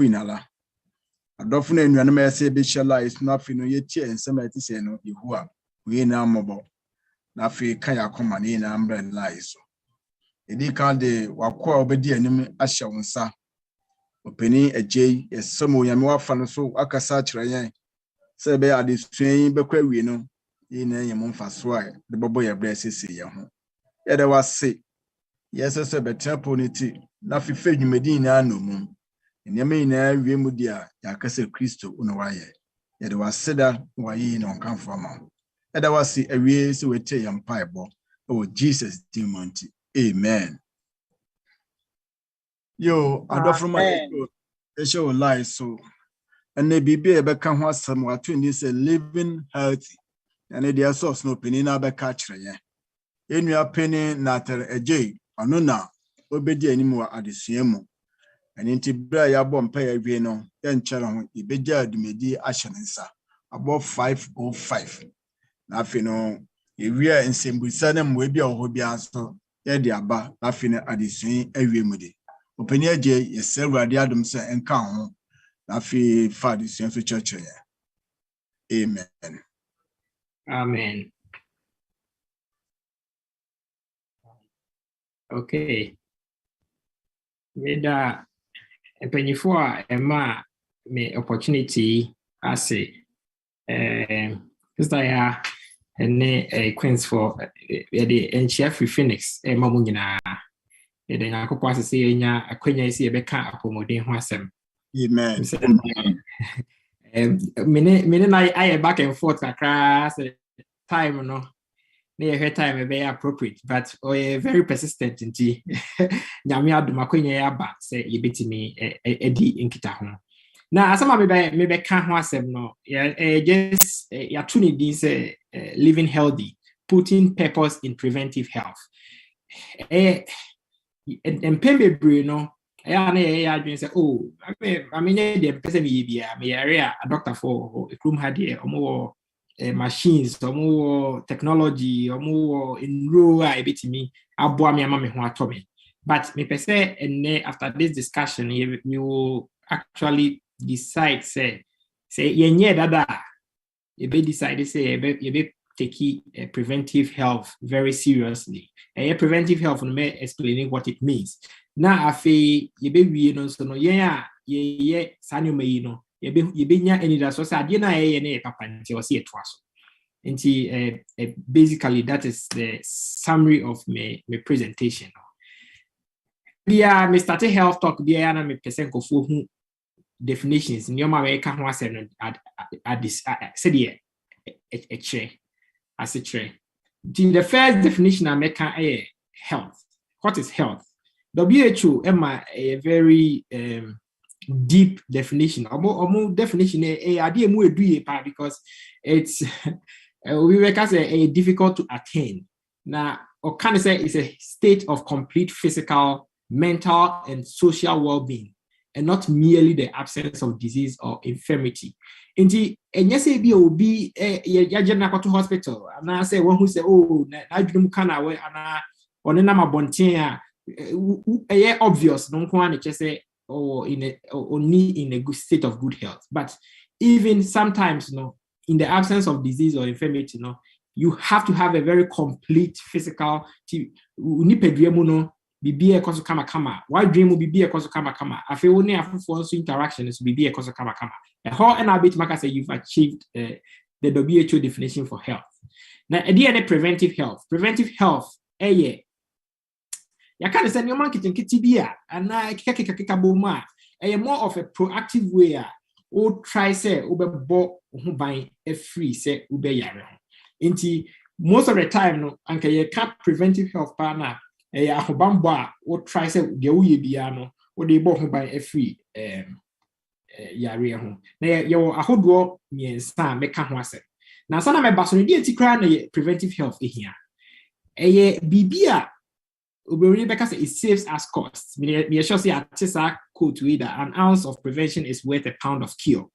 inala. Adofo na enuane ma yase be share lies na afi no ye tie nsema ati se no yehu a we na amobo na afi kan yakoma na na ambre lies so edi kan de wakwa obedi anim ahye wonsa openi agye yesemo yame wafa no so akasa kire yan se be adesuan be kwa wie no ye na yem mfaso a de bobo ye bre sese ye ho ye de wase yesese betrapo ni ti na afi fedwumedi na anomum Nyame na wie mu dia yakase Kristo una waye yede waseda waye na onkanfo ma eda wasi awie se wete yampaebo o Jesus dimonti amen yo adofroma esho lie so ene bibi e beka ho asem wato ni se living healthy ene dia source no peni na beka kire ye enua peni na tere eje ono na obedi anim wa adesua mu Aninti bra ya bom pa ya wie no ya nkyere ho ibeja adumedi ahyenensa abo 505 na afi no ewie nsembusa na mwe bia ho bia so ya di aba afi na adesun awie mu de opani agye yesɛ Awurade adom sɛ enka ho na afi fa adesun so church amen amen. Okay, Meda Pennyfo Emma me opportunity ase sister ya ene Queens for the chef Phoenix Emma mu nyina the yakopɔ asese enya akwanya isi ebeka apomodin ho asem amen mene na I back and forth kakra say time no na your time be appropriate but very persistent nti nyame adom akwanya ya ba say yebetimi edi nkita ho na asama me be ka ho asem no just ya tuni din say living healthy, putting purpose in preventive health and pembebre no na adwin say oh I mean the person be bia me area a doctor for room had here omo machines omo technology omo enroll a ebetimi aboa me ama me ho atomi but me pese and after this discussion we will actually decide say yenye dada you be decide say you be take preventive health very seriously. Preventive health no me explaining what it means. Na afi you be we no so no ye sanyo me no you be nya any that so say ade na na papa nti o se eto aso. Nti basically that is the summary of my presentation. Bia me start health talk bia na me person ko fo hu definitions in your way ka ho asem at this said here as a tray. The first definition I make health. What is health? WHO Emma a very deep definition. Almost definition because it's we make as a difficult to attain. Now, or can I say it's a state of complete physical, mental, and social well-being, and not merely the absence of disease or infirmity. Inti enyese bi obi ya je na to hospital and say one who say oh na adwum kana we ana one na mabonten a obvious no ko an say oh only in a good state of good health, but even sometimes in the absence of disease or infirmity you have to have a very complete physical bibi ekoso kama why dream will bibi ekoso kama afi woni afofo nso interaction so bibi ekoso kama how and bit maka say you've achieved the WHO definition for health. Now again preventive health ya can say no man kiti bia ana keka boma more of a proactive way o try say obebo ho ban free say ube yare nti most of the time no anka ye can preventive health partner ahobamba o try say de uye bia no o de bo ho ban free yare ho na ye wo ahodo miensa meka ho ase na sana me baso no die ti kra na preventive health ehia bibia obewini beka say it saves us costs me sure say atisa quote with an ounce of prevention is worth a pound of cure.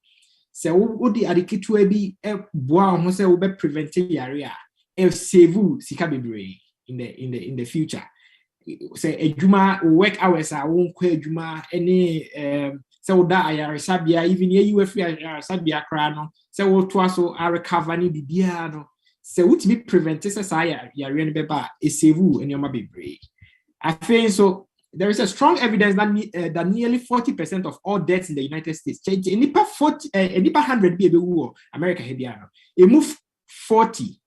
So wo di adeketu bi boa ho say wo be prevent yare a save sika bebre in the future. Say ejuma work hours a won kwa ejuma any So that ayaresabia even ye you free ayaresabia kra no so wo to aso a recover ni bibia no so wutimi prevent say say yare no beba e save enioma bebre. I think so there is a strong evidence that nearly 40% of all deaths in the United States, nipa 100 be ebe America hebia no, e move 40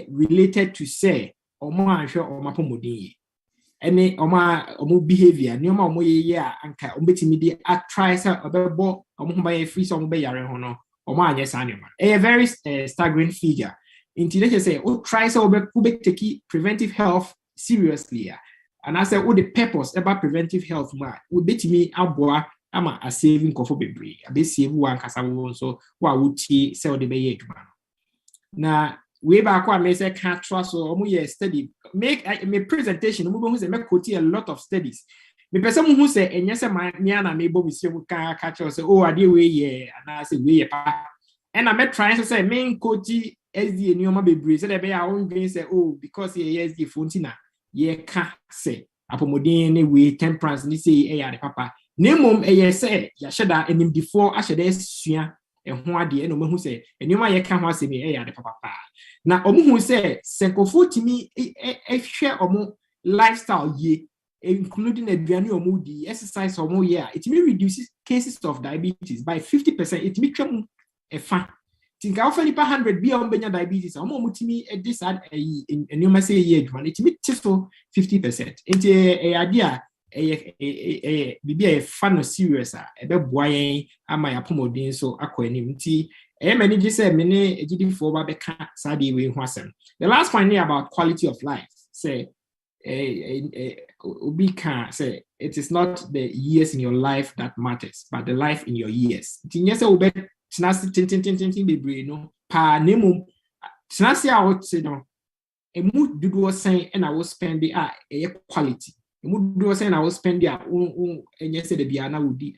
related to say omo anhwe omo pomodin any omo behavior nioma omo ye a anka ombetimi de a try say obebo omo ho ba ye free so omo be yare ho no omo anye sa nioma a very staggering figure. Until they say o try say obe take preventive health seriously. And I said, the purpose about preventive health, we bet me aboa ama a saving kofo bebre. A be save one kasawo so wa wuti sell the bay. Now, way back when I say can't trust or omu study, make a presentation, who say make quote a lot of studies. Me person who say, and yes, my niana may bo see who can catch us, oh, I did way, yeah, and I say, way, and I met trying to say, main quote SD and Yoma bebre, so they our own green say, oh, because he is the fontina. Ye ka say apomodin ne we temperance ni say the papa nemom say ya sheda enim before a sheda sua ho ade no mahu say enima ye ka ho ase me the papa na omuhu say senkofo timi hwe omo lifestyle ye including aduane omo di exercise omo ye it may reduce cases of diabetes by 50%. It may twam efa tinka offer nipa 100 be on benya diabetes omo mutimi this ad enuma say ye adwuma it me tifo 50%. Enti idea bibia e fa no serious a ebe boa yen ama ya pomodin so akwanim nti many just say many egidifo ba beka sade we ho asem. The last point here about quality of life say obi can say it is not the years in your life that matters but the life in your years. Tinye say obe Snassi tin bebre no pa nemu snassi a what say no e mu dudu sen and I will spend the quality e mu dudu sen I will spend the enye say the bia na wudi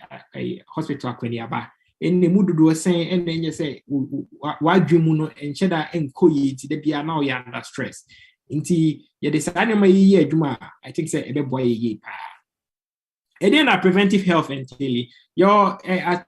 hospital akwani aba en mu dudu sen and enye say wa dwemu no enche da enko yi ti the bia na o ya under stress nti ye de say anema yi adwuma I think say e be boy yi pa. And then preventive health and daily. Your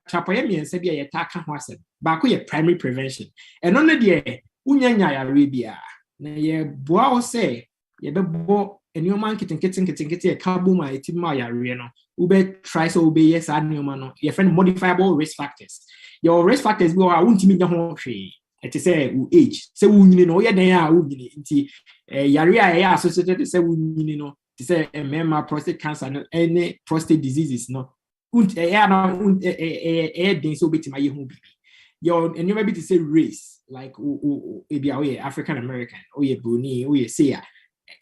chapoye me and say be a taka hwase. Baako ye primary prevention. And on the day, unyanya ya rebia. Na ye boa say ye be bo enyoman kitten e kabuma etima ya re no. Ube try so ube yes anyoma no. Your friend modifiable risk factors. Your risk factors go untimi nya ho hwe. It is say age. Say unyini no ye den ya unyini nti yare a associated say unyini no. To say a prostate cancer no any prostate diseases no so bit my your and you maybe to say race like African American or ye Bruni or ye say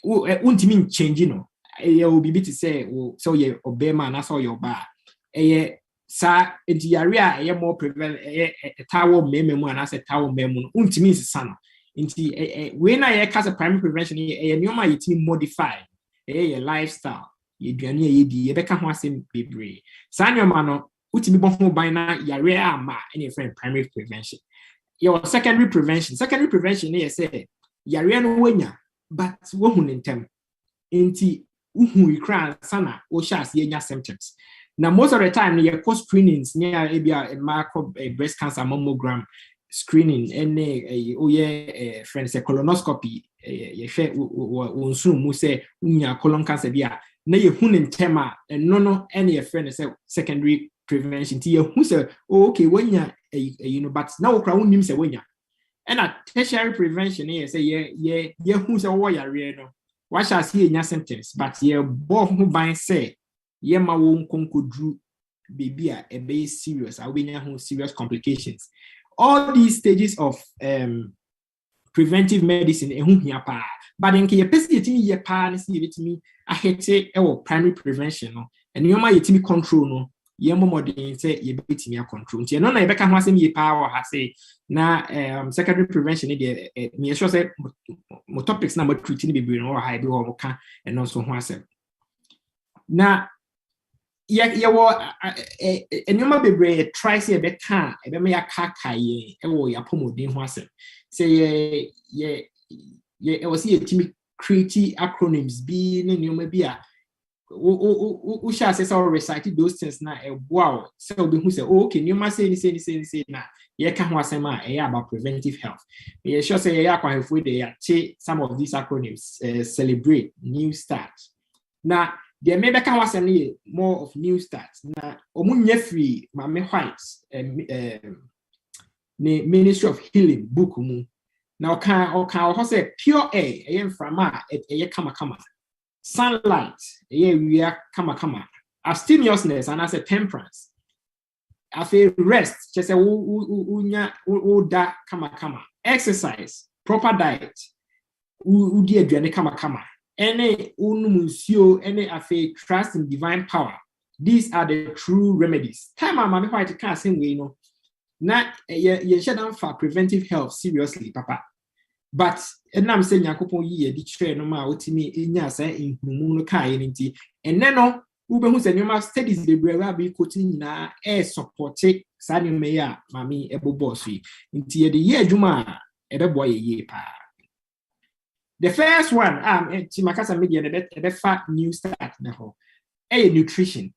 mean changing no will be to say so ye Obama and that's all your bar sa into area more prevalent a tower memo and I said tower memo means son into when I cast a primary prevention a new my team modified a lifestyle ye duane ye di ye beka ho asem bebre sanyo no utimi bo ho ban na yare ama any friend primary prevention your secondary prevention ye say yare no wanya but wo hu ntem enti uhu ikran sana o sha as ye nya symptoms na most of the time ye cost screenings near a macro breast cancer mammogram screening and friend say colonoscopy ye hwe wonsu mu say unya colon cancer bia na ye hu ntema no any friend say secondary prevention ti ye hu say okay wanya but now okra unim say wanya and a tertiary prevention ye say ye hu say wo yare no what shall see nya symptoms but ye bo hu ban say ye ma wo nkonkodru baby a be serious a we nya hu serious complications. All these stages of preventive medicine but in your person ye pa na see me a hete primary prevention no and you ma yetimi control no ye modern say ye betimi control nti no na ye beka ho asem ye pa wa ha say na secondary prevention dey me sure say mo topics na mo treat ni bebre no ha bi wo ka and also ho asem na ye wo enuma bebre try say be ka e be me yakaka ye e wo ya pomodin ho asem say ye was here to create acronyms be enuma bi a we shall say so recite those things now. Wow, so we who say, okay, you must say now. Yeah, can was about preventive health. Yeah, sure say yeah, quite if they some of these acronyms celebrate new start. Now, there may be more of new starts. Now, omunye free Mame White's Ministry of Healing book mu. Now, can say pure air, from a kama. Sunlight, we are kama. Abstemiousness and as a temperance. I feel rest, just a da kama. Exercise, proper diet, dear kama. Any unumusio, any afe trust in divine power. These are the true remedies. Time I'm quite to can't say we know. Now, you shouldn't for preventive health seriously, Papa. But and I'm saying Yakupon ye the train no ma ultimate in yasa in Muno Kai and then no Ube who said you must studies the Brevi quoting na air supported Sani Maya, Mammy Ebo Bossy, into the year Juma, at a boy ye pa. The first one, Timakasa Media, the fat new start now. Nutrition.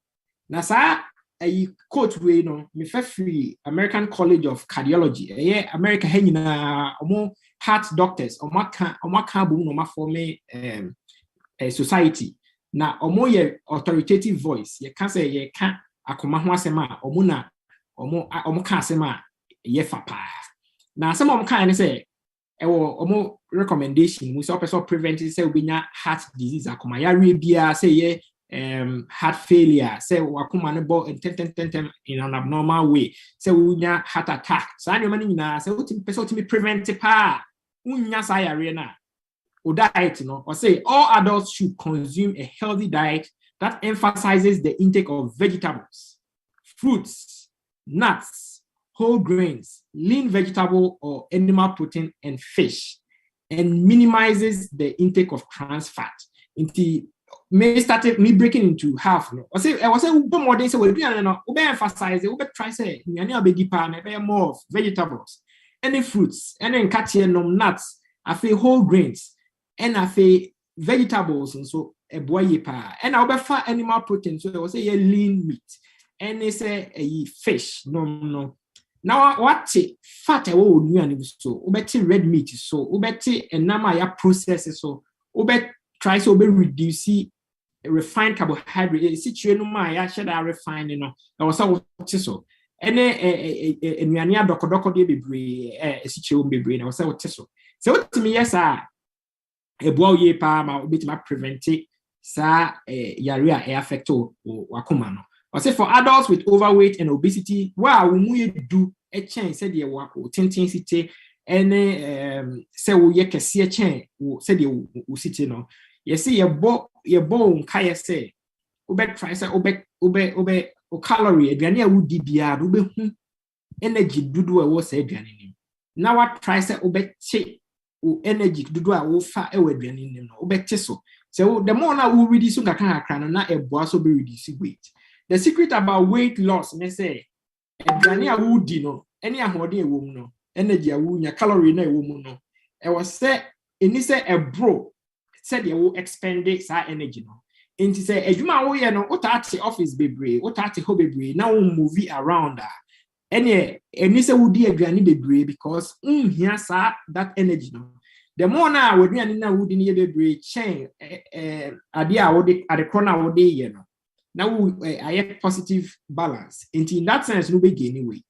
Nasa a quote we know me free American College of Cardiology. America Henina more heart doctors or maka boom no form a society. Na omo ye authoritative voice. Ye can say ye can't akoma ho asema omuna omo ka asema ye fapa. Na some of kind say omo recommendation we say person preventive say obinya heart disease akoma yare bia say ye heart failure say wakoma no bo in an abnormal way say unya heart attack so any mani na say person to prevent pa unya sa yare na o diet no or say all adults should consume a healthy diet that emphasizes the intake of vegetables, fruits, nuts, whole grains, lean vegetable or animal protein and fish, and minimizes the intake of trans fat. Me breaking into half. No, I say more than say we emphasize it. We try say more of vegetables, any fruits, any nuts. I feel whole grains, and I feel vegetables and so a boy pa. And I'll be fat animal protein. So I will say a lean meat, and they say a fish. No. Now what fat a would you so ubeti red meat so ubeti and nama ya process so ubet try so be reduce refined carbohydrate situation no ma ya share that refined no na was so ene enuane adokodoko de bebre situation bebre na was so to me yes e boa ye pa ma ubeti ma prevent sa yare a affect wakoma no. I say for adults with overweight and obesity, wow, we do a change, said the work or intensity, and say we can see a change, said you city no. You see your bone, Kaya say, Ubek try say, Ube, calorie, Adriania would be ube energy, do a was said, now what try say, Ube check energy, do a wolf fat, Adrian, Ube tesso. So the more now we reduce the can not a boss will be reducing weight. The secret about weight loss, me say, Adriania would no, any ahodi a woman no, energy a woman, calorie na woman no. I was said, in this a bro said you will expend it energy no. And to say, a juma we no, what at the office baby, what at the hobby now movie around that. Any say would be Adriani baby because here's that energy no. The more now we would in your baby chain, idea would at the corner would you know. Now I have positive balance. In that sense, no be gaining weight.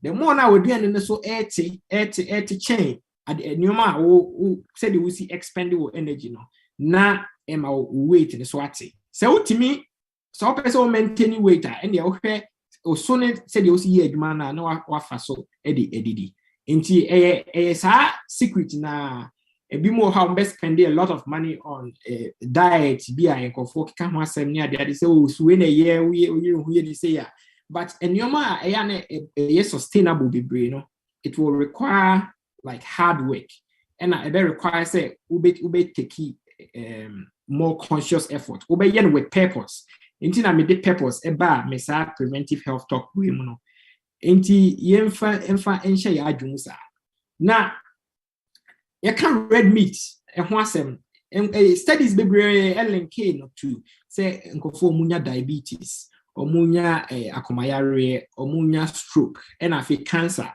The more now we're doing so 80 chain at the newman who said we see expendable energy no. Now am our weight in the swati. So to me, so person maintaining weight and the okay or soon said you see a man no what so Eddie. Into a secret na. A bit more how best spend a lot of money on diet, beer, and comfort. Come on, some near they say, oh, so in a year we say, yeah. But and your ma a sustainable be no, it will require like hard work, and I require say ube take more conscious effort. Ube yen with purpose. Inti na me de purpose eba me sa preventive health talk we no. Inti yemfa ensha ya adwumsa. Na you can't red meat, and wasem studies bebree LNK no to say nkofo munya diabetes, omunya akomayare, omunya stroke, and afi cancer.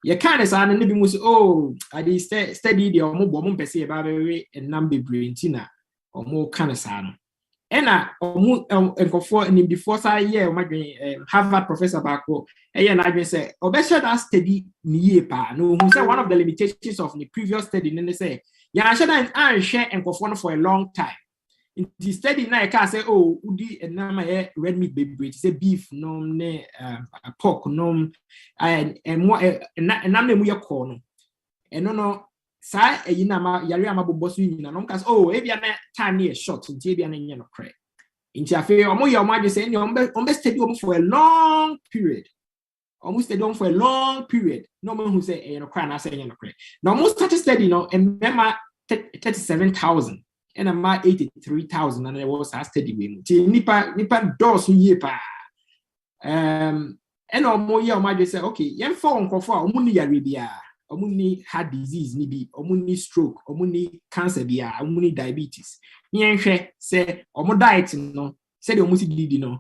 You can't say na bi mu say oh I dey study the omo bo mo pese e ba bewe enam bebree ntina omo cancer no. Ena omu nkofo ni before say year omadwen Harvard professor bako na adwen say obesha that study ni ye pa no who say one of the limitations of the previous study ne say ya shada an share nkofo no for a long time. In the study na e ka say oh udi enama red meat bebree say beef no ne pork no and more enam na mu ye ko no eno no sa eyina ma yare amabobo so yina no nkas oh ebia na time near short nti ebia na nye no kre nti afi omo ye omo ade say ni ombe study omo for a long period almost study on for a long period no man who say you know cry na say you know kre now almost start study no and member 37,000 and ama 83,000 and there was a study we nti nipa dos ye pa and omo ye omo ade say okay yen for nkofo a omo ni yare bia omuni heart disease ni bi omuni stroke omuni cancer bia omuni diabetes ni enhwe say omo diet no say the omo si didi no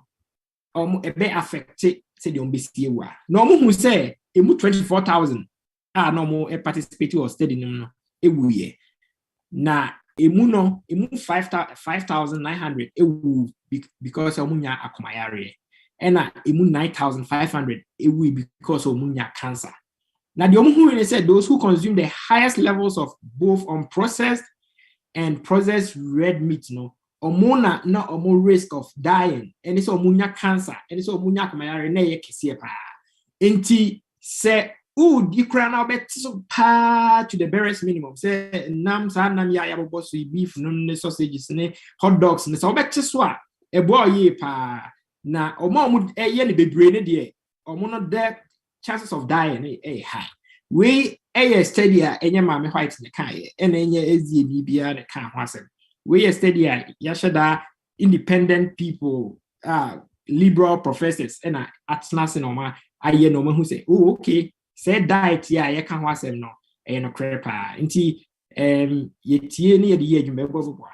omo ebe affect say the omo sie wa no omo hu say emu 24,000 no omo participate or study no ewu ye na emu 5,900 ewu because omo nya akomayare and emu 9,500 ewu because omo nya cancer. Now, the Omuhu said those who consume the highest levels of both unprocessed and processed red meat, no, omona no omo risk of dying, and it's omunya cancer, and it's omunya kumayare ne ye kese pa. Enti se di kra na bet so pa to the barest minimum. Say nam ya yabobo so beef no ne sausages ne hot dogs ne so bet so a ebo ye pa na omo ye ne bebre ne de omo no de chances of dying high. We study enye mame white ne kai and enye ezie bia ne kan ho asem. We study yashada independent people liberal professors and atnas no ma aye no ma who say oh okay say diet ya ye kan ho asem no no crepa nti ye tie ne ye de adwuma ebo.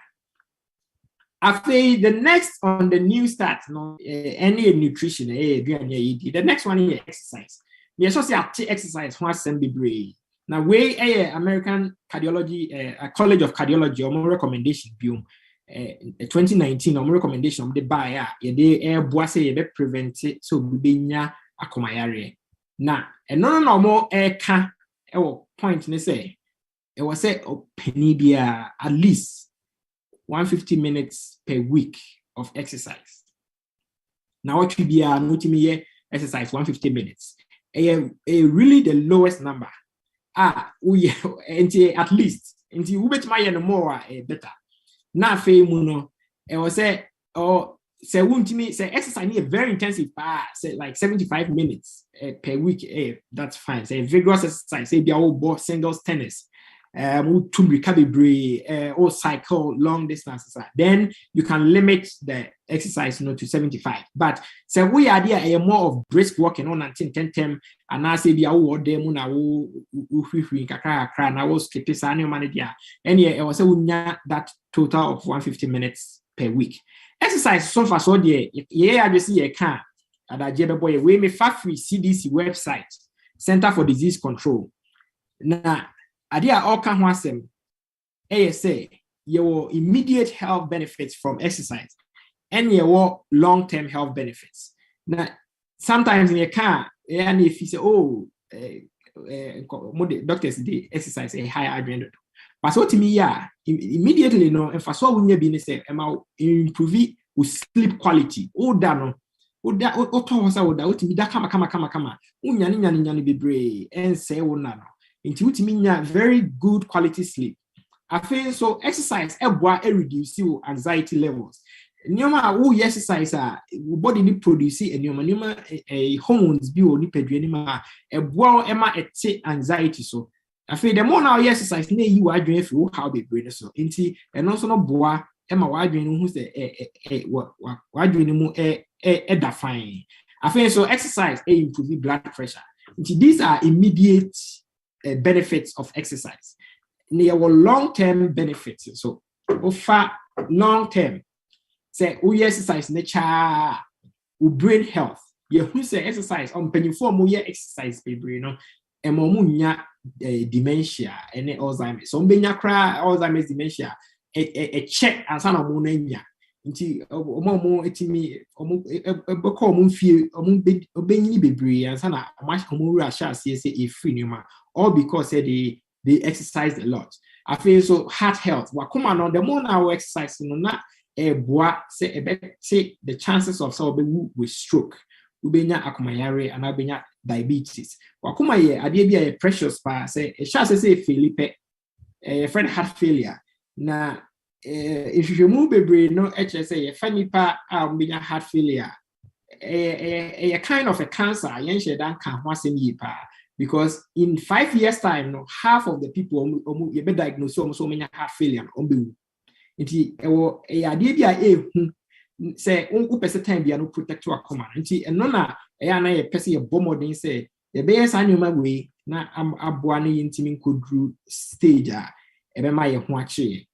After the next on the new start no any nutrition the next one is exercise. Yes, so say exercise one assembly brain. Now we American Cardiology College of Cardiology or recommendation 2019 or recommendation the buy they boise be prevent so be nya akomayare. Now no more can point ne say it was say penibia at least 150 minutes per week of exercise. Now what should be exercise 150 minutes. Really the lowest number. At least until we bet my no more better. Now fe muno was say or say won't me say exercise need a very intensive say like 75 minutes per week. That's fine. Say vigorous exercise, say be our singles tennis. To recover or cycle long distances, then you can limit the exercise to 75. But so we are there more of brisk walking on until 10 and I say the award them na kakra na was skip and it was that total of 150 minutes per week. Exercise so far so there I just see a can and I boy we me free CDC website Center for Disease Control. Now adia all kan ho asem say your immediate health benefits from exercise and your long-term health benefits. Now sometimes in your car and if you say doctors they exercise a high adrenaline but so to me immediately no if I saw when you be say improve sleep quality to me that kama unyani bebre and say no into very good quality sleep. I feel so exercise reduce anxiety levels. Nyoma who exercise body ni produce nyoma hormones bi oni pedwe ma ema anxiety so. I feel the more now exercise na you adwen fi how be brain so. Nti eno so no boa ema wadwen hu say wadwen mu da fine. I feel so exercise improve blood pressure. Nti these are immediate benefits of exercise. There were long-term benefits. So offer long term. Say, we exercise nature, we brain health. You who say exercise on penny form, we exercise, baby, you know, and momunya dementia and Alzheimer's. So, benya cry Alzheimer's dementia, a check and son of monenia. Nti omo etimi omo call mo fie omo obenyi bebre and sana omo ru asha say e free numa, all because they exercise a lot. I feel so heart health wakoma no the more now exercise no na boa say the chances of so with stroke ubenya akomayare and ubenya diabetes wakoma ye ade bia ye precious pa say e sha say Felipe friend heart failure na if you move bebre no HSA ye fanipa ubenya heart failure a kind of a cancer yen she dan kan ho asem yi pa. Because in 5 years' time, no, half of the people you be diagnosed so many heart failure. Nti say unku pese time bia no protect your command. Nti eno na na ye pese ye bomodin say ye be yes anyoma we na aboa no yintimi nkodru stage a e be ma ye ho ache.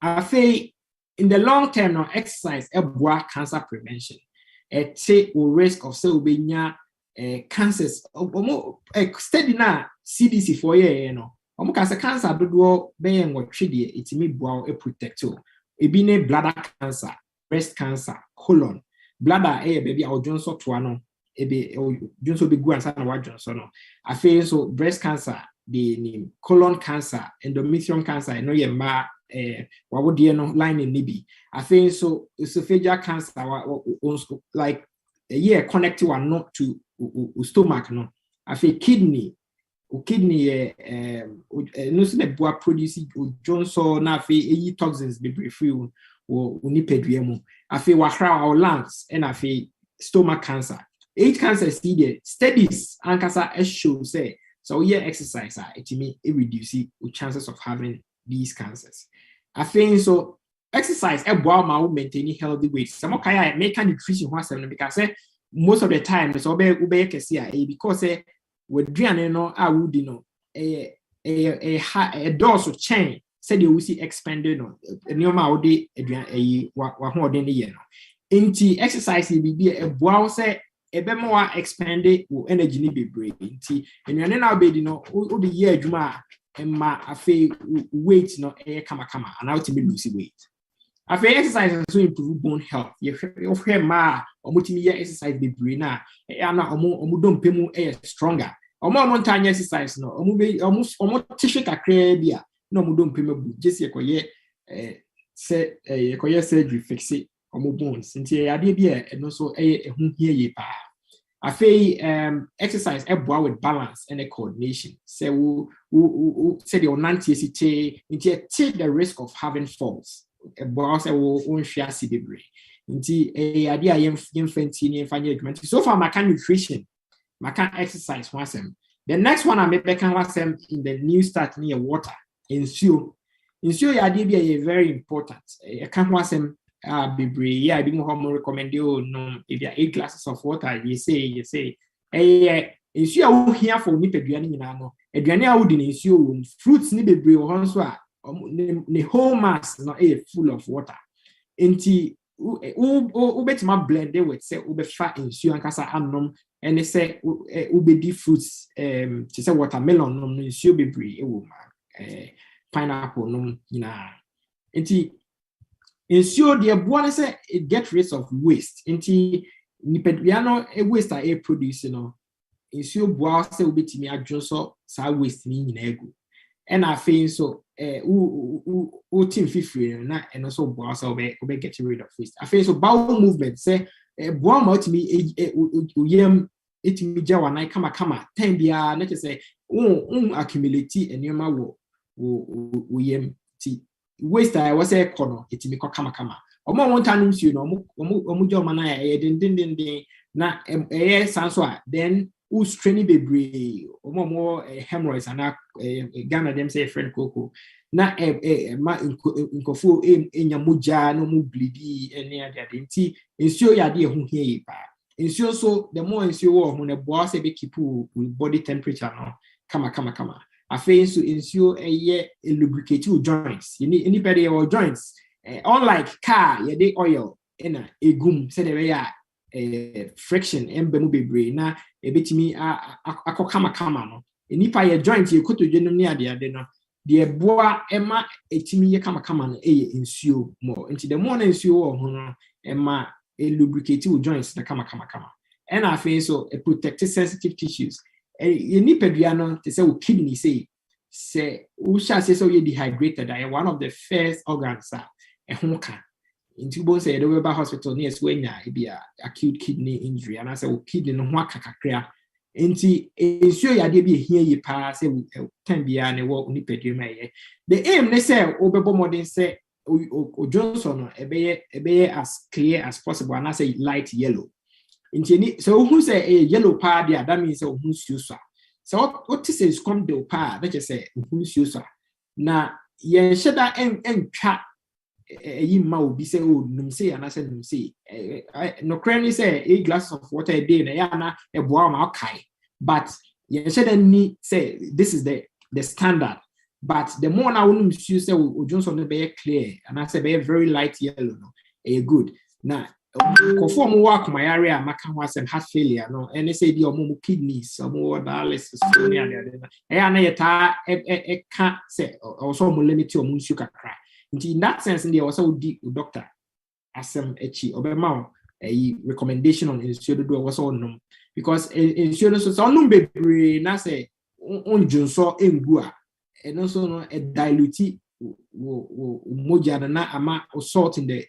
Afi in the long term no exercise boa cancer prevention. Take risk of say obenya cancers steady na CDC for ye no omo ka say cancer dodo be yen wotwe de etimi boa protect o ebi ne bladder cancer, breast cancer, colon bladder baby a ojonso to ano ebe ojonso be gu ansa na wajonso no afi so breast cancer the name colon cancer, endometrium cancer no ye ma wawodie no line ni bi afi so esophageal cancer like a year connected one not to stomach no afi kidney no se be boa produce jonso na afi toxins be free o nipadua mu afi wahra our lungs and afi stomach cancer 8 cancer studies ankasa show say so yeah exercise it may reduce the chances of having these cancers. I think so exercise boa ma maintain healthy weight some kaya make nutrition because most of the time so be because we drian no awudi no a dose of chain said you see expanded no nyoma wode aduan wa ho den ye no nti exercise be a boa say ebe more expanded energy ni bebre nti enuane na obedi no odi ye adwuma emma afi weight no kama and how to lose weight. Afi exercise so improve bone health. You ma omotimi ye exercise bebre na na omo dompemu stronger. Omo ntanya exercise no omo tissue kakra bia na omo dompemu bu just yekoye yekoye surgery fix it omo bones. Nti ade bia no so ehun hie ye pa. Afi exercise boa with balance and coordination. Say we say the onantiesite nti take the risk of having falls. Boa say we unhwia sibebre. Nti ade a yemfanti ni emfanye adwuma. So far my nutrition, my exercise wasem. The next one I make wasem in the new start near water. Ensure ade bia very important. I can wasem bebre yeah be more recommend you no if you 8 glasses of water you say ensure wo here for me peduane nyina no aduane a wo di na ensure fruits ni bebre wo honso a the whole mass no full of water enti wo betima blend it with say wo be fa ensure ankasa anom and say wo be di fruits to say watermelon no ensure bebre wo ma pineapple no nyina enti ensure the boa say it get rid of waste nti nipadua no waste a produce no ensure boa say obetimi adwoso sa waste ni nyina egu and I feel so u team fifre na and so boa say obe get rid of waste I feel so bowel movement say boa ma otimi uyem etimi jawa na kama time bia na say accumulate enema wo yem ti waste I was a corner it me kama omo won tanu nsuo no omo joma na din na sanso then who strain bebre omo hemorrhoids and Ghana them say friend koko na ma nkofo enya moja no mu bleedi ene ade nti nsuo ya de hu hie pa nsuo so the more nsuo wo ho na boa say be keep body temperature no kama Afei so nsuo lubricate your joints. You need anybody your joints. Unlike car, you dey oil in a egum say the friction embemu bebre na ebetimi akokama no. Nipa your joint you koto dwenum ne ade no. The boa ema etimi ye kama no nsuo more. Into the more nsuo ho no ema lubricate your joints na kama. And I feel so a protected sensitive tissues. You need pediano to say kidney say we shall say so you dehydrated. One of the first organs a honka. Into both say the Weber Hospital near Swenya it be a acute kidney injury. And I say kidney no kakakrea. Inti ensure ya de be here ye pass say 10 bia na work ni pedium. The aim they say obebo modern say o Johnson ebe as clear as possible and I say light yellow. So who say a yellow pad there, that means who's you sir. So what is says come the pad that you say who's you sir. Now ye shada and chat ye mau be say oh num say and I said num say no cranny say 8 glasses of water a day na a boa ma kai. But ye shada ni say this is the standard. But the more now you say Johnson be clear and I say be very light yellow no good. Now conform work my area maka ho asem heart failure no and they say the omo kidneys omo dialysis so near there na yeta can say also omo limit omo nsu kakra in that sense there also di doctor asem echi obema a recommendation on insured do was on because insurance so on bebre na say onjun so engu a and also no a dilute moja na ama salt in the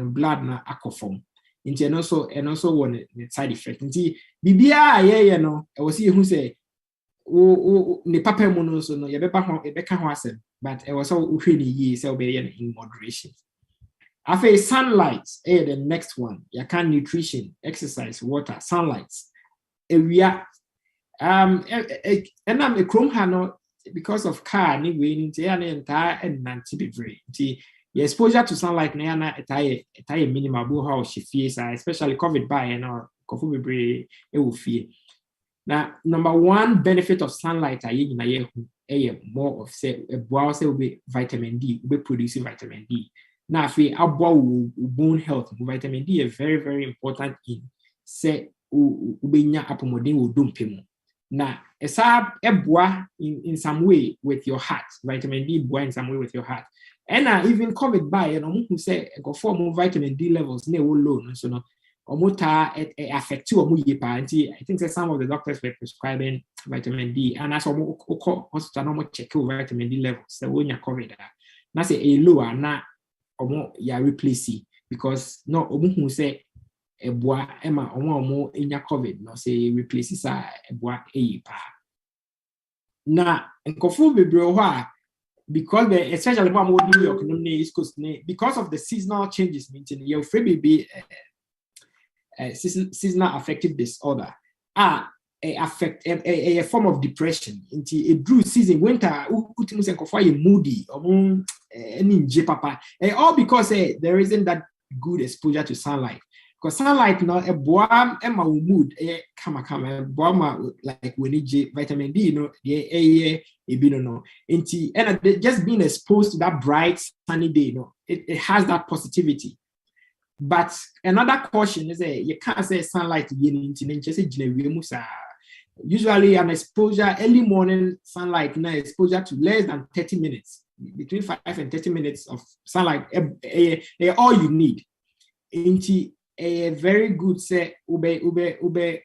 blood na akofom nti and also one side effect nti bibia ye no e was who say ne papa mu no so no ye beba ho e beka ho asem but e was so hwe ni yi say obey in moderation. After sunlight the next one you can nutrition, exercise, water, sunlight area and I'm a chrome hano because of car ni we nti ya na entire and nanti be very nti your exposure to sunlight na na etaye minimal bo how she feels especially COVID by and kofu bebre e wo fie. Now number one benefit of sunlight ayi na ye more of say e boa say we vitamin D we produce vitamin D. Now if we abo bone health vitamin D is very very important in say ubenya apomodin wo dompemu. Now esa e boa in some way with your heart. Vitamin D boa in some way with your heart. And even COVID by who say go for vitamin D levels ne low so no omota affect you I think that some of the doctors were prescribing vitamin D and as hospital no check vitamin D levels so when you COVID na say a lower na ya replace because no who say e boa ema omo inya COVID no say replace sa e boa pa na enkofu bebre ho because especially when I'm New York, East Coast, because of the seasonal changes, your free be seasonal affective disorder affect a form of depression. Into a dry season, winter, moody, papa, all because there isn't that good exposure to sunlight. Because sunlight no a boam emma mood kama boama like when vitamin D no and just being exposed to that bright sunny day it has that positivity. But another caution is you can't say sunlight again usually an exposure early morning sunlight now exposure to less than 30 minutes between 5 and 30 minutes of sunlight all you need a very good say ube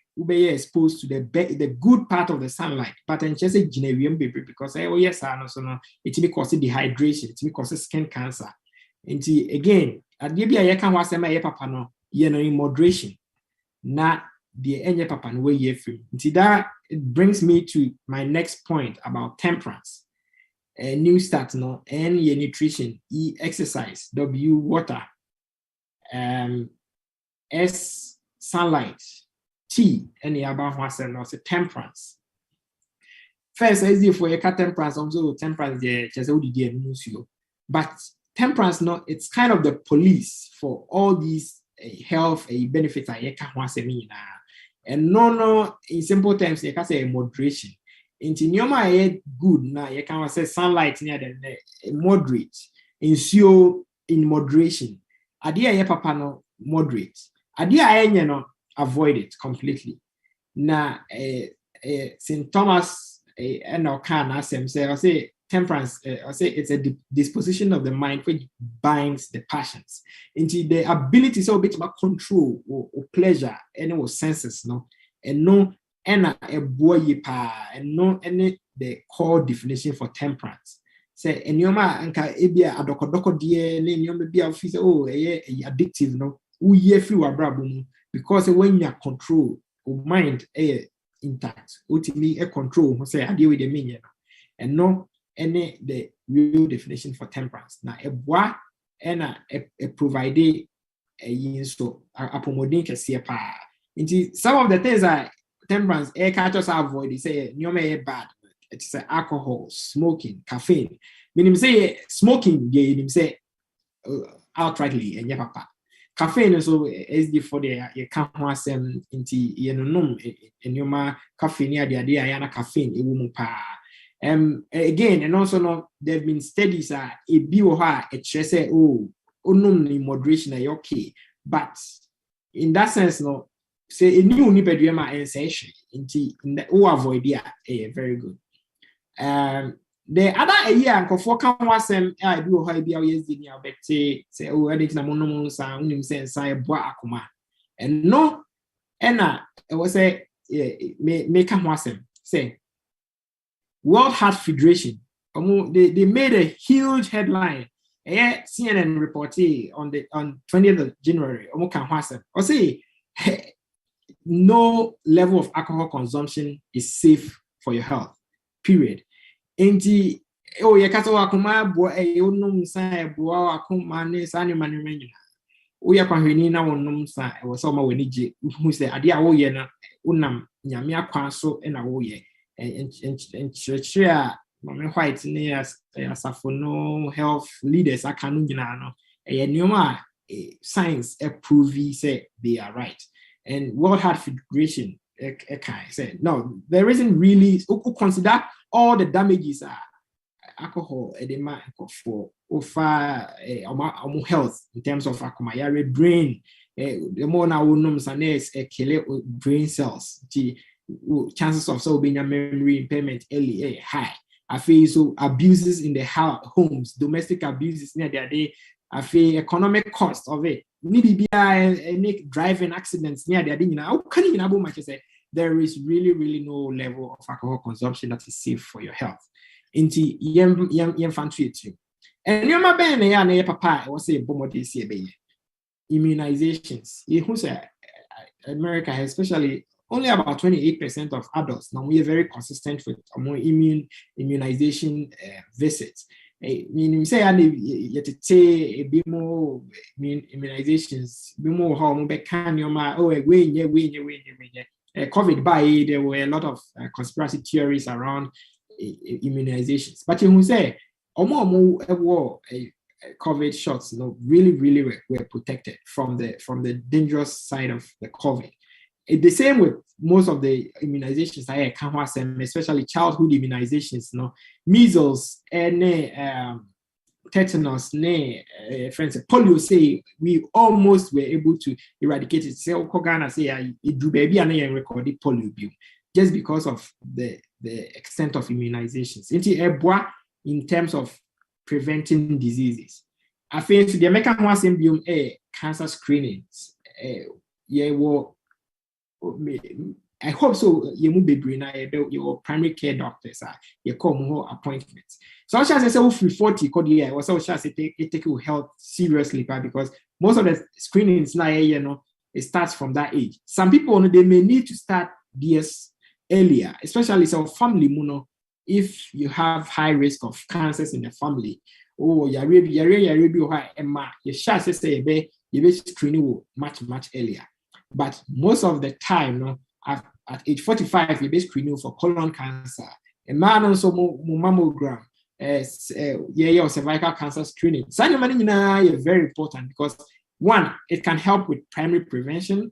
exposed to the good part of the sunlight, but in just a generium baby because yes I know so no it may cause dehydration, it may cause skin cancer. And again at the I can was my papa no in moderation na the enye papa no way ye free. That it brings me to my next point about temperance. A new start no and your nutrition, E exercise, W water, S sunlight, T any about myself no say temperance. First is if we cut temperance also temperance just but temperance no it's kind of the police for all these health benefits I can and no in simple terms you can say moderation. Into nyoma good na you can say sunlight near the moderate. Ensure in moderation. Adia ye papa no moderate. Adia enye no avoid it completely. Na St. Thomas and can say temperance, I say it's a disposition of the mind which binds the passions into the ability so bit about control or pleasure any senses no and no and a boy pa and no any the core definition for temperance. Say and yoma anka ebia adokodoko die ne nyoma bia fi say oh addictive no uye free wa brabo because when you control mind intact ultimately a control say I deal with the meaning and no any the real definition for temperance now a bois and a provide a so apomodin kese pa into some of the things that temperance air catchers avoid they say nyoma bad it's alcohol, smoking, caffeine meaning say smoking they say outrightly and papa caffeine so SD for the you can't want them into nyoma caffeine ya dia yana caffeine e wo pa again and also no there have been studies a bi wo ha e kire say onum in moderation are okay but in that sense no say a new nipadua ma ensation into avoid there very good the other year nkofo kan wasem I bi wo ha bi yes di ni abete say edit na monom sa unim say nsa ebo akoma and no ena it was say me kan wasem say World Heart Federation they made a huge headline CNN reported on 20th of January or say no level of alcohol consumption is safe for your health period. Enti ye kaso akoma bo onum san bo akoma ne san manu menina wo ya kwahweni na wonum san e wo so ma wani je hu se ade a wo ye na unam nyame akwan so na wo ye en church mama white ne asafono health leaders akanu nyina no nyoma science prove say they are right and World Heart Federation said no there isn't really consider all the damages are alcohol edema for over health in terms of akumayare brain the more now noms and kill brain cells the chances of so being a memory impairment early high I feel so abuses in the homes domestic abuses near their day I feel economic cost of it maybe make driving accidents near their day how can you know much say there is really no level of alcohol consumption that is safe for your health. Inti yem fancy too. And you ma ben ya na papa was say bomode see be immunizations. You say America has especially only about 28% of adults now we are very consistent with more immunization visits. You say you say a bit more immunizations, be more how mo be can you ma we COVID by there were a lot of conspiracy theories around immunizations. But you say, COVID shots, really were protected from the dangerous side of the COVID. The same with most of the immunizations I can especially childhood immunizations, measles and tetanus, friends, polio say we almost were able to eradicate it. Say Ghana say it do baby and recorded polio just because of the extent of immunizations. In terms of preventing diseases. I think the American one cancer screenings. I hope so. You will be bringing your primary care doctors. You call more appointments. So I shall say, if 40 could year, or so shall say take your health seriously, because most of the screenings now, it starts from that age. Some people they may need to start this earlier, especially some family, if you have high risk of cancers in the family. Oh, you shall say you screening much earlier. But most of the time, at age 45, you be screening for colon cancer. A man also mammogram, cervical cancer screening. So is very important because one, it can help with primary prevention.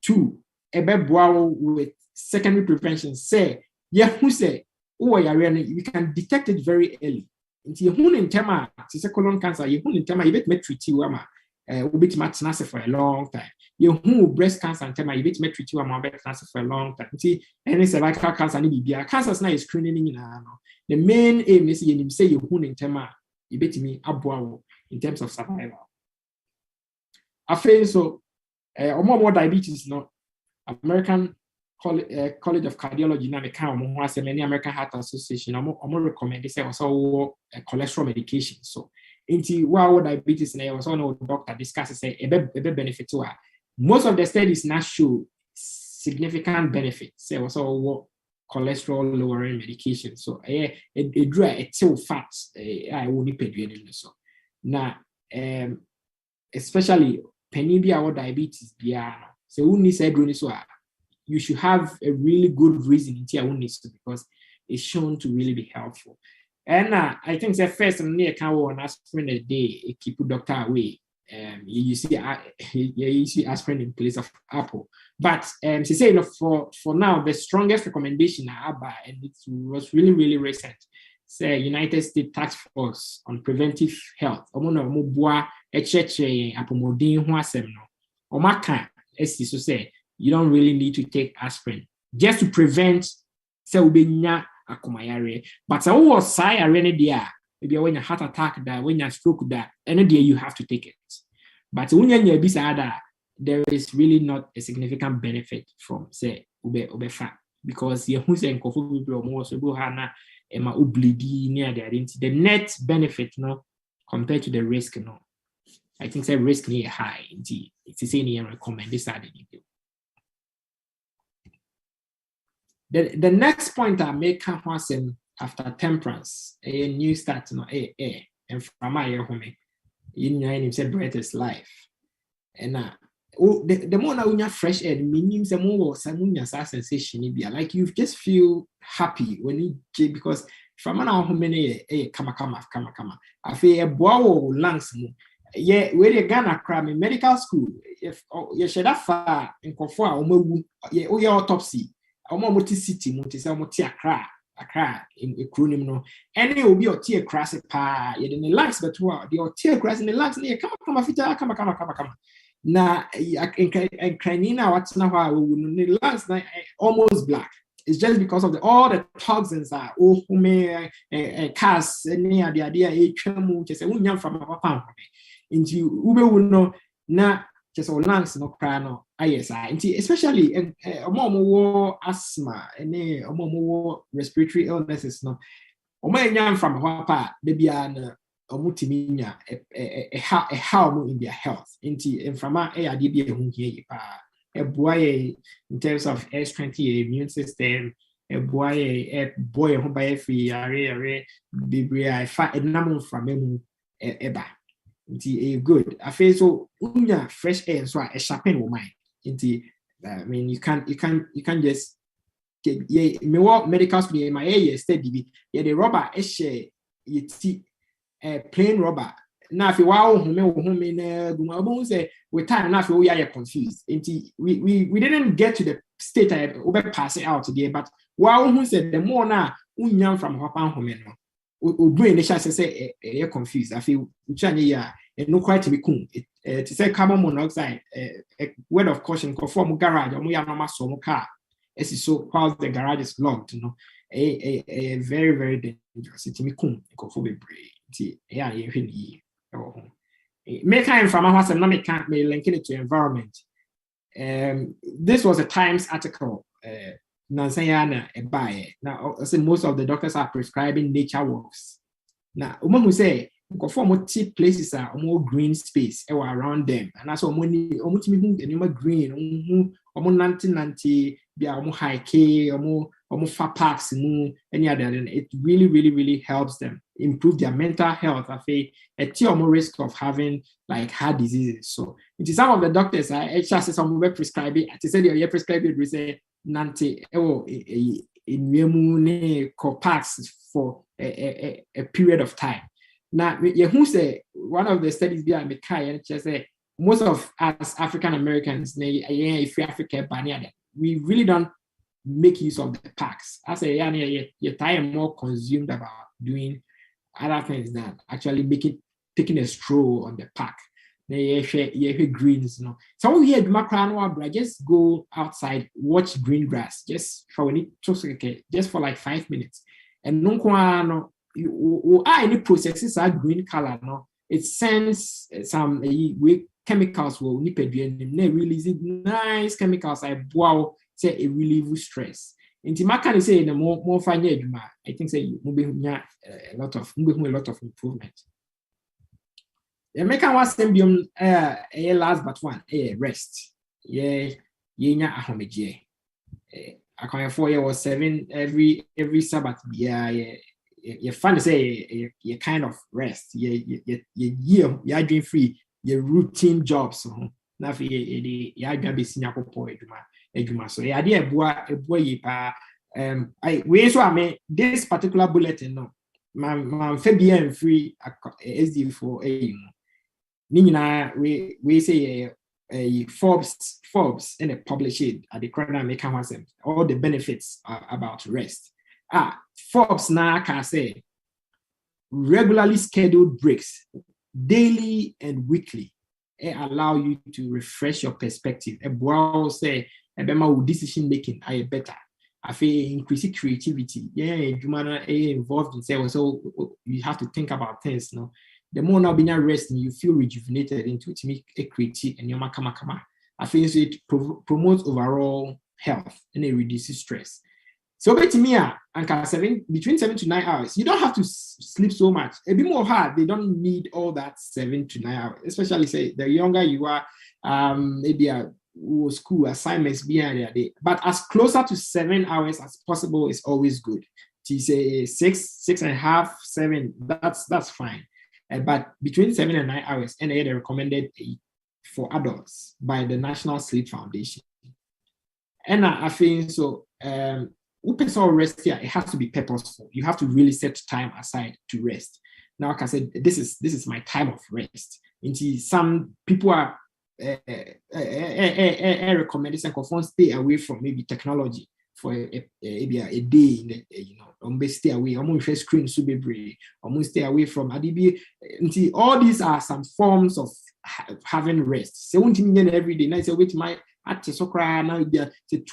Two, with secondary prevention. Say Yeah, who say, oh, we can detect it very early. Into your in tema, it's a colon cancer, you in tema, you bet me treat you, bit matnasa for a long time. You who breast cancer and tema, you bet me treat you, bet cancer for a long time. See, any cervical cancer, cancer is screening in. The main aim is you say you in tema, you bet me abwa in terms of survival. I feel so, more diabetes, no, American College of Cardiology, now the many American Heart Association, I'm recommend this also cholesterol medication. So, into diabetes, and I was on doctor discuss say a benefit to her. Most of the studies now show significant benefits. Say also cholesterol lowering medication. So, a dry a till fats. I won't pay so now, especially penibia or diabetes. So, who needs a so you should have a really good reason in tier because it's shown to really be helpful. And I think the first near can aspirin a day, keep the doctor away. You see aspirin in place of apple. But she said for now, the strongest recommendation I have, and it was really, really recent. Say United States Task Force on Preventive Health. You don't really need to take aspirin just to prevent ubenya akomayare. But so was maybe when you heart attack that, when you stroke that, any day you have to take it. But when you beside there is really not a significant benefit from say ube fat because you who say the net benefit no compared to the risk no. I think the risk is high indeed. It's saying recommend this The next point I make after temperance, a new start, and from my home, you said breath is life. And the more now when you're fresh air, means the more some sensation be like you just feel happy when you because from now how many come. I feel a bow lungs. Yeah, where you gonna cram in medical school, if you should have far in conform, your autopsy. Multi city, Accra in a crooning no. And it will be your tear crass pa, yet in the lungs, but your tear crass in the lungs near come. Now, and cranina, what's now how we the lungs almost black. It's just because of all the toxins are cast near the idea a tremble, just a woman from a pump into Ube will know now. Just our lungs no cry ISI, especially more asthma and more respiratory illnesses no. Young from Wapa, baby and multimania a harm in their health. And from our ARDB a boy in terms of strength immune system, a boy who by free area baby fat a number from him eba. Good. I feel so fresh air so a sharpen your mind. I mean you can't just get me walk medical school my area steady the rubber share you see plain rubber. Now if you wow home say with time now we are confused. We didn't get to the state I over pass it out today, but wow who said the more now unyam from Hapan home brain the chance say you're confused. I feel no quite to be cool. To say carbon monoxide, a word of caution, conform garage, or we are not so car. As is so while the garage is locked, a very, very dangerous. It's me cool, conform brain. Yeah, you make time from our economic can't be linking it to environment. This was a Times article. Nansayana a buy. Now, I say most of the doctors are prescribing nature walks. Now, who say, conform places are more green space around them, and that's what money almost green, nanti, be a more high K, or more far parks, any other, and it really, really, really helps them improve their mental health. I feel a more risk of having like heart diseases. So, it is some of the doctors I just some were prescribing. I said you're prescribing, we say. Nanti in parks for a period of time. Now, who say one of the studies behind the and just say most of us African Americans, if we Africa, we really don't make use of the parks. I say, your time more consumed about doing other things than actually taking a stroll on the park. You greens, you know. So we had macro just go outside, watch green grass, just for like 5 minutes. And no any processes are green color, no. It sends some chemicals will release nice chemicals. Wow, say it relieves stress. In Timaka say in the more fine, I think say a lot of improvement. The American was symbiom last but one rest. Yeah, ahomeje. I can 4 year or 7 every Sabbath. Yeah, you fun to say you kind of rest. You're doing free. Your routine jobs. Now for you're be senior eduma. So the idea boy this particular bulletin no. Man Fabian free SD for a we say Forbes and a publish it at the corner make all the benefits about rest. Forbes now can say regularly scheduled breaks, daily and weekly, allow you to refresh your perspective. Say decision making are better. I feel increasing creativity. Yeah, you involved in say so you have to think about things. No, the more now being resting, you feel rejuvenated into to make a creative and your makama. I feel it promotes overall health and it reduces stress. So between 7 to 9 hours, you don't have to sleep so much. A bit more hard. They don't need all that 7 to 9 hours, especially say the younger you are, maybe school assignments behind their day. But as closer to 7 hours as possible is always good. To say 6.5, 7, that's fine. But between 7 and 9 hours, and they recommended for adults by the National Sleep Foundation. And I think so. Rest here, it has to be purposeful. You have to really set time aside to rest. Now, like I said, this is my time of rest. Into some people are recommending stay away from maybe technology for a day in the, stay away, almost screen almost stay away from ADB. All these are some forms of having rest. 17 minutes every day. Now it's a way to my at so cry now 2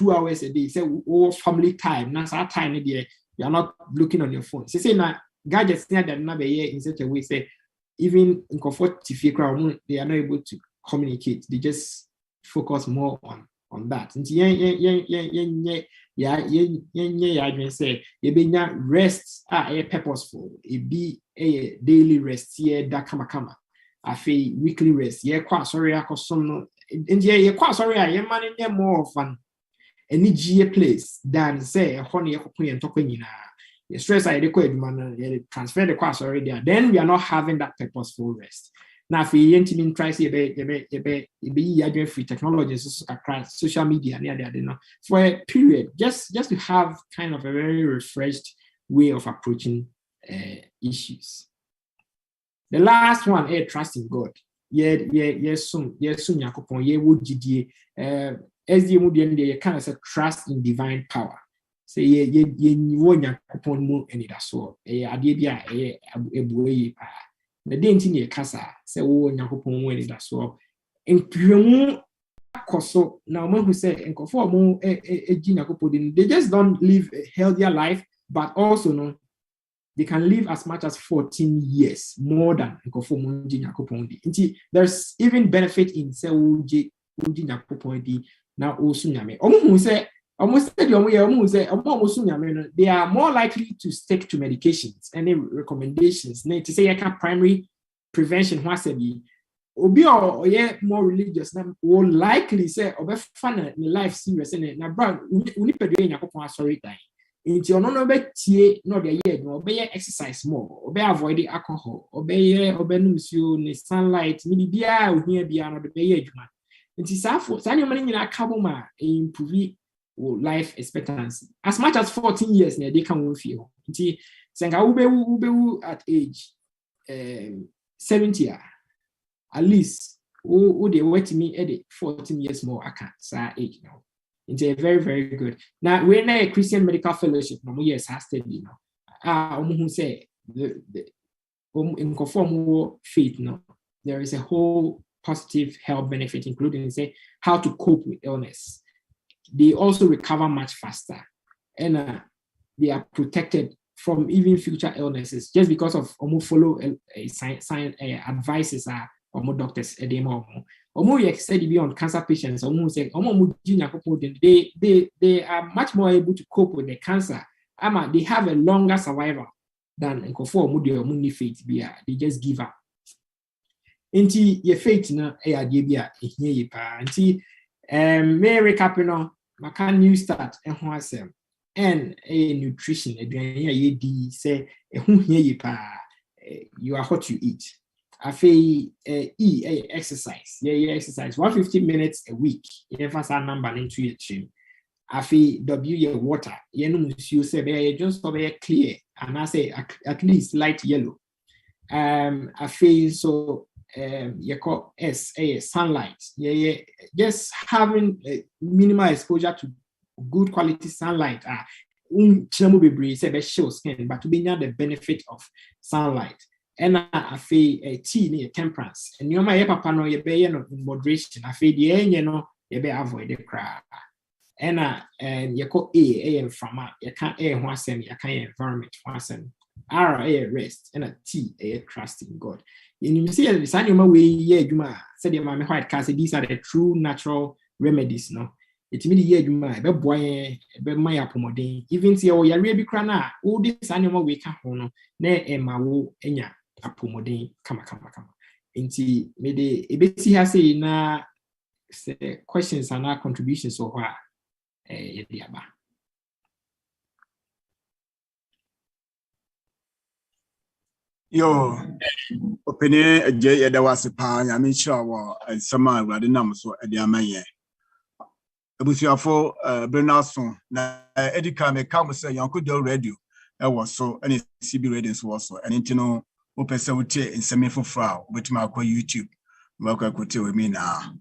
hours a day. Say family time. Now that time you are not looking on your phone. Say now gadgets near that now in such a way say even in comfort they are not able to communicate. They just focus more on that. Say rest are purposeful. It be a daily rest here that kama. I feel weekly rest. Sorry, I manage more of an energy place than say honey and talking stress I transfer the class already there. Then we are not having that purposeful rest. Now, if you try to be free technologies, social media, for a period, just to have kind of a very refreshed way of approaching issues. The last one, trust in God. As you kind of say trust in divine power. Say you any that's all. The dainty casa say Yakupon that's all. In Pumu Coso, now who say and conform they just don't live a healthier life, but also no. They can live as much as 14 years more than there's even benefit in say now they are more likely to stick to medications and recommendations. To say primary prevention obi or more religious will likely say fun life serious and sorry time. Into no exercise more, obey avoid the alcohol, obey sunlight, media here beyond the bay. It is for signing money in a caboma improve life expectancy. As much as 14 years they can feel. Ube at age 70 at least they wait me 14 years more I can't say age now. It's a very, very good. Now, we're a Christian medical fellowship, no more years has studied now. Who say the in conform faith, no, there is a whole positive health benefit, including say how to cope with illness. They also recover much faster, and they are protected from even future illnesses just because of follow science advices are doctors they said be on cancer patients they are much more able to cope with the cancer. They have a longer survival than faith. They just give up. Inti your faith na idea inti may recap maka new start and a nutrition say you are what you eat. I feel exercise. Exercise 150 minutes a week. You have a number into your gym. I feel your water. You say just clear, and I say at least light yellow. I feel so. You call sunlight. Just having minimal exposure to good quality sunlight. Show skin, but to be near the benefit of sunlight. And I feel tea near temperance. And you my papa no ye in moderation. I feel you avoid the crowd. And you call A from you can't one semi, you can't environment one semi. R rest and a T trust in God. And you see the animal way you said your mammy white cast. These are the true natural remedies, no. It's me the my boy, my apomodine. Even see oh ya be crana. All this animal we can't hono. Ne ma wo enya apomodine. Kama. Inti me de ebeti ha say na questions and our contributions so far. Yediaba. Yo, opinion J. Edawasipa, I mean, sure, and some rather numbers so at the Amaye. Abusiafo Bernardson, Edica may come say Yonkodoradio. I was so, and it's CB ratings was so, and intino open sauté in semi for frau, with my YouTube. Welcome with me now.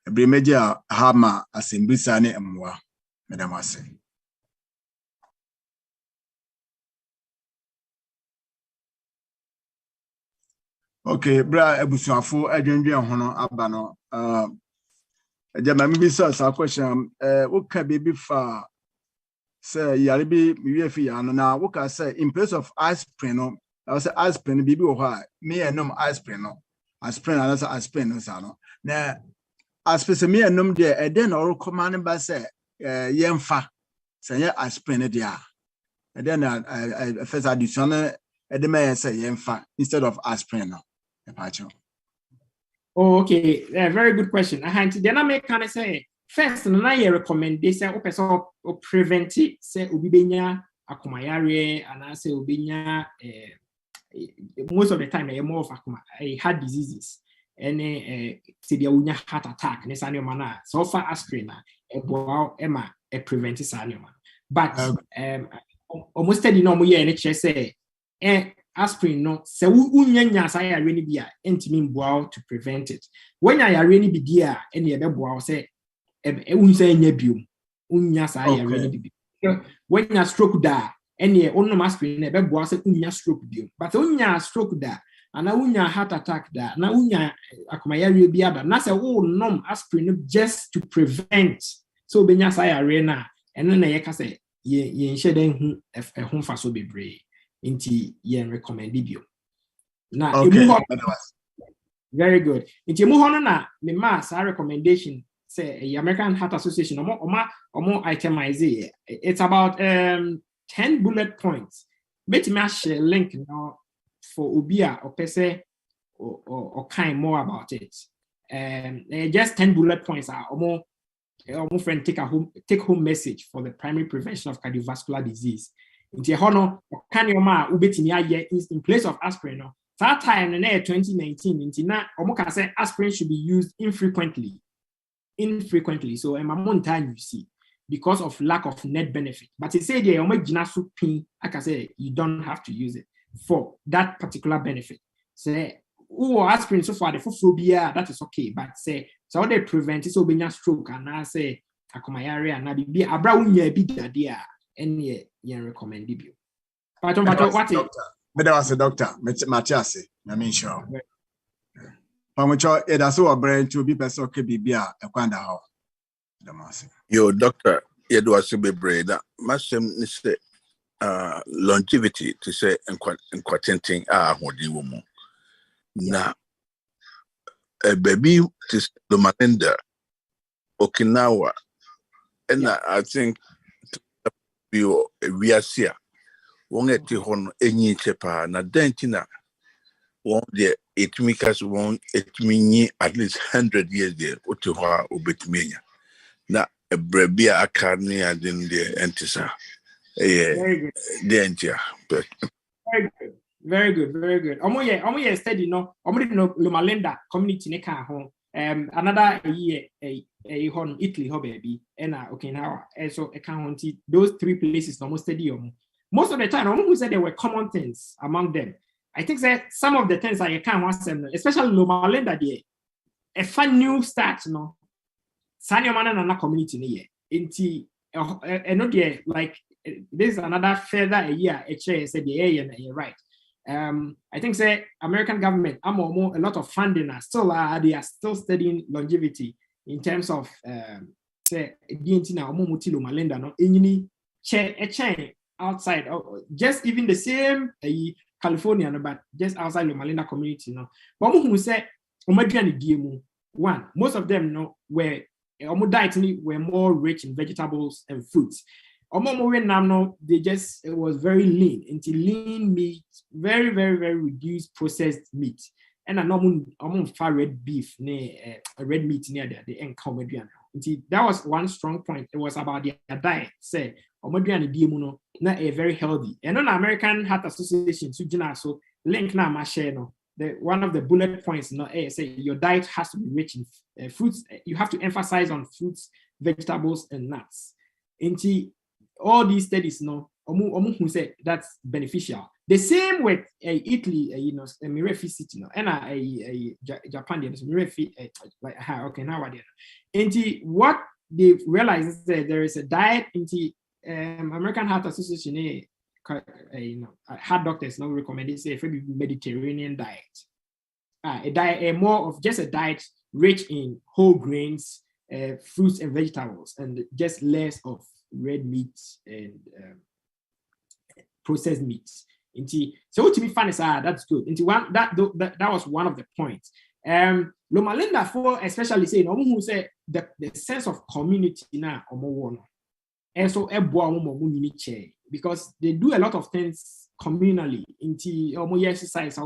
A Bremeja Hama as in Bissane and moi, Madame Assay. Okay, bra Abusiafo, Adrian Hono Abano. Maybe a question. What can be far? Say, Yaribi, Mifiano. Now, what can I say in place of aspirin? I say aspirin, baby, why? Me and no aspirin. Aspirin, and that's aspirin. Now, aspirin, me and no there, and then all commanded by say, Yemfa, say, aspirin, dear. And then I first additional, and the man say, Yemfa, instead of aspirin. Oh, okay. Very good question. Then I make kind of say first, I recommend this. Or preventive. Say ubibenya akumayare, and I say ubenya. Most of the time, more of heart diseases, and say the unya heart attack. Ne sanyo mana. So far, aspirin Emma a preventive sanyo man. But almost steady no more NHS say aspirin no se unya say really be entimi mboa to prevent it. When I really be there and ye beboa say say nya biom unya say really be. When you stroke da and ye onno aspirin e beboa say unya stroke biom. But unya stroke da and unya heart attack da na unya akomayare bi aba na say nom aspirin just to prevent. So benya say arena and na ye ka say ye nhye den hu fa so bebre. Inti yen recommend you. Now, very good. Inti muhono na me mass recommendation say the American Heart Association or more itemize it's about 10 bullet points. Bet me share link now for Ubia or Pese or kind more about it. Just 10 bullet points are more friend take home message for the primary prevention of cardiovascular disease. Inti hono kanyoma ubetimi aye in place of aspirin no that time in 2019 inti na omoka say aspirin should be used infrequently so amount time you see because of lack of net benefit, but it say the omagina so pin like I say you don't have to use it for that particular benefit. Say aspirin so far the phobia that is okay, but say so they prevent it so benya stroke and I say akomayare na bibi abra unya bi dade a ene ye recommend you. But what Meda was a doctor, Matias, I mean sure. Pamucho edaso obre to be person ke bibia e kwanda ho. Yo doctor, ye do asibebre that masem ni say longevity to say enquatenting hodi wo mu. Na baby to Lomalinda Okinawa and I think we are here. Won't get on any chepa na dentina. Won't there it make us won't it mean at least 100 years there to her obetmania. Na a brebia academy and in the entisa. Very good. But Very good. Omo steady no. Omo no Lomalinda community ne ka ho. Another year a hon Italy ho baby and Okinawa. So account those three places almost steady. Most of the time, who said there were common things among them. I think that some of the things I can't want them, especially Lomalinda there. A fun new start, no. Sanyo man and community near. Inti there like this is another further a year. Said the area and you're right. I think say American government, a lot of funding are still they are still studying longevity in terms of say Dientina Omomuti Lomalinda no any chain outside just even the same California but just outside Lomalinda community no. But who say one, most of them no were diet were more rich in vegetables and fruits. They just it was very lean into lean meat, very reduced processed meat, and a normal far red beef red meat near there the encomidian. That was one strong point. It was about their diet. Say omodian dimuno na a very healthy. And on American Heart Association so link na ma share no. One of the bullet points no say your diet has to be rich in fruits. You have to emphasize on fruits, vegetables, and nuts. All these studies, no, who said that's beneficial. The same with Italy, a Mirefi city, no, and Japan, like okay, now what? What they realize is that there is a diet American Heart Association, heart doctors now recommend it say Mediterranean diet, a diet more of just a diet rich in whole grains, fruits and vegetables, and just less of red meats and processed meats. So to me, fun is that's good. That was one of the points. Lomalinda for especially saying who say the sense of community now and so because they do a lot of things communally exercise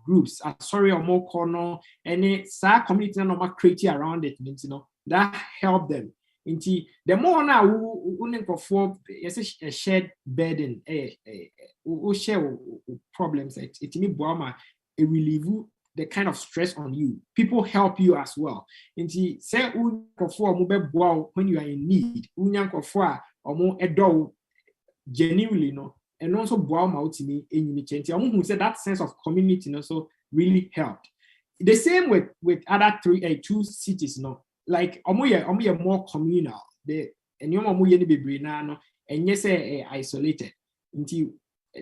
groups sorry or more corner and it's community normal creative around it that help them. The more now we for a shared burden, we share problems. It me boama it relieve the kind of stress on you. People help you as well. Say when you are in need, genuinely no, and also boama ultimately who said that sense of community also really helped. The same with other two cities no. Like omoye more communal. The and and yes isolated.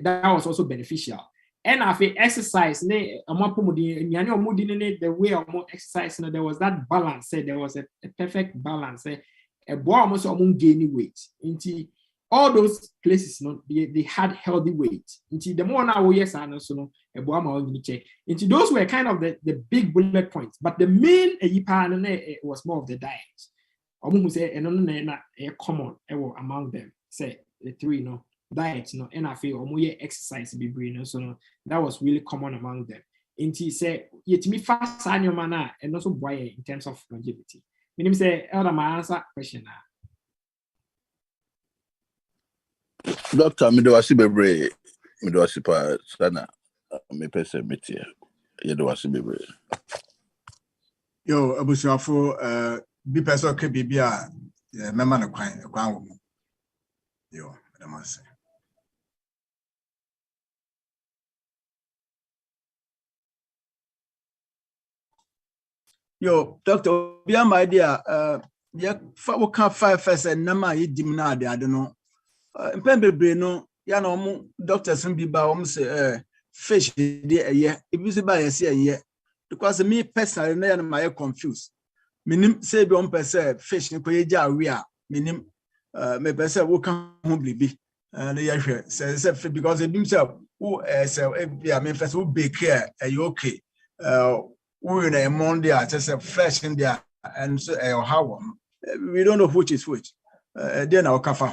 That was also beneficial. And after exercise, the way of more exercise, there was that balance. There was a perfect balance. A boy almost gaining weight. All those places, they had healthy weight. The more now yes, I know so a boy check. Those were kind of the big bullet points. But the main was more of the diet. Who say a common among them. Say the three diet and I feel exercise be brain so that was really common among them. Say yet me fast annual manner and also boy in terms of longevity. Meaning say elder my answer question now. Doctor, me do asibebre, me do asipa sana, me pese metie, ye do asibebre. Yo, abusuafo bi person ke bibia mema no kwan wo mu. Yo, madamase. Yo, doctor, be my idea ya fa wo ka 5 first and nama yidim na ade no mpembebre no ya na omo doctors bi ba omo say fish dey eye ebi se ba yes eye because me personally na ya na my confused minim say be on person fish ni ko ye ja we a minim me person wo kan ho blibi na ya hwe say because e bim say who say be a me first who bake here you okay we na Monday at say fresh in there and so how we don't know which is which then I'll cover